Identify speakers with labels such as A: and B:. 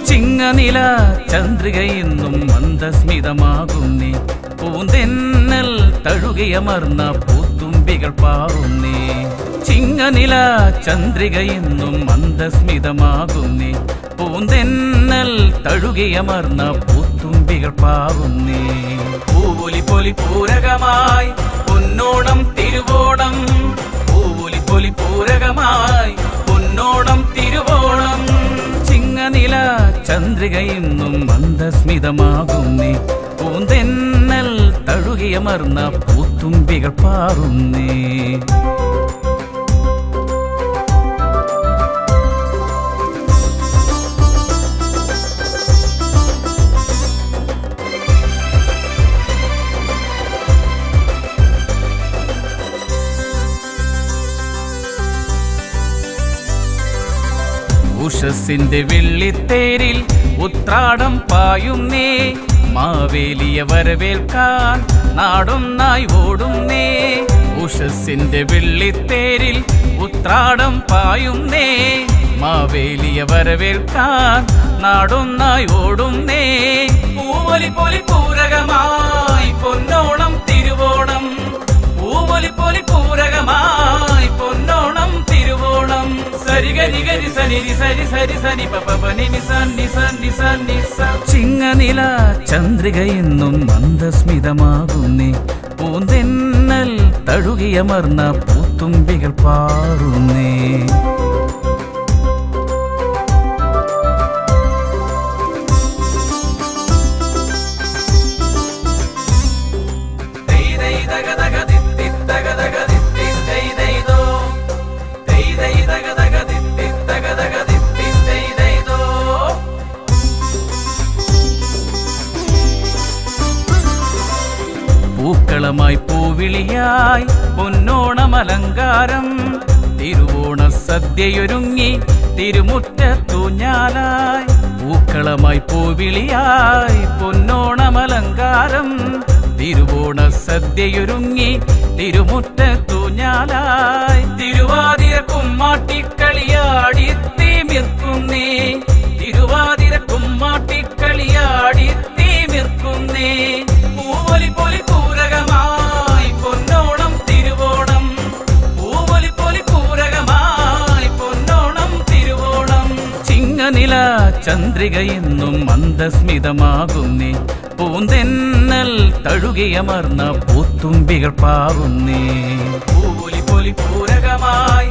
A: ചിങ്ങനില ചന്ദ്രികയെന്നും മന്ദസ്മിതമാകുന്നേ, പൂന്തെന്നൽ തഴുകിയമർന്ന പൂത്തുമ്പികൾ പാറുന്നേ. ചിങ്ങനില ചന്ദ്രികയെന്നും മന്ദസ്മിതമാകുന്നേ, പൂന്തെന്നൽ തഴുകിയമർന്ന പൂത്തുമ്പികൾ പാറുന്നേ. പൂവുലി പൊലി പൂരകമായി പൊന്നോണം തിരുവോണം, പൂവുലി പൊലി പൂരകമായി പൊന്നോണം തിരുവോണം. ചിങ്ങനില ചന്ദ്രികയെന്നും മന്ദസ്മിതമാകുന്നേ, പൂന്തെന്നൽ തഴുകിയമർന്ന പൂത്തുമ്പികൾ പാറുന്നേ. ഉഷസ്സിന്റെ വെള്ളിത്തേരിൽ ഉത്രാടം പായുന്നേ, മാവേലിയ വരവേൽക്കാൻ നാടൊന്നായി ഓടുന്നേ. ഉഷസ്സിന്റെ വെള്ളിത്തേരിൽ ഉത്രാടം പായുന്നേ, മാവേലിയ വരവേൽക്കാൻ നാടൊന്നായി ഓടുന്നേ. പൂവൊലി പൊലി പൂരകമായി പൊന്നോണം തിരുവോണം, പൂവൊലി പൊലി പൂരകമായി പൊന്നോണം തിരുവോണം. സരിഗരിഗരി സനിരി സരി സരി സനി പപനി നിസന്നി സന്നി സന്നി സ. ചിങ്ങനില ചന്ദ്രികയെന്നും മന്ദസ്മിതമാകുന്നേ, പൂന്തെന്നൽ തഴുകിയമർന്ന പൂത്തുമ്പികൾ പാറുന്നേ. പൂക്കളമായി പൂവിളിയായി പൊന്നോണമലങ്കാരം, തിരുവോണ സദ്യയൊരുങ്ങി തിരുമുറ്റത്തൂഞ്ഞാലായി. പൂക്കളമായി പൂവിളിയായി പൊന്നോണമലങ്കാരം, തിരുവോണ സദ്യയൊരുങ്ങി തിരുമുറ്റത്തൂഞ്ഞാലായി. തിരുവാതിര കുമ്മാട്ടിക്കളിയാടി തീമിർക്കുന്നേ, തിരുവാതിര കുമ്മാട്ടിക്കളിയാടി തീമിർക്കുന്നേ. പൂവൊലി പൊലി പൂരകമായി പൊന്നോണം തിരുവോണം, പൂവൊലി പൊലി പൂരകമായി പൊന്നോണം തിരുവോണം. ചിങ്ങനില ചന്ദ്രികയെന്നും മന്ദസ്മിതമാകുന്നേ, പൂന്തെന്നൽ തഴുകിയമർന്ന പൂത്തുമ്പികൾ പാറുന്നേ. പൂവൊലി പൊലി പൂരകമായി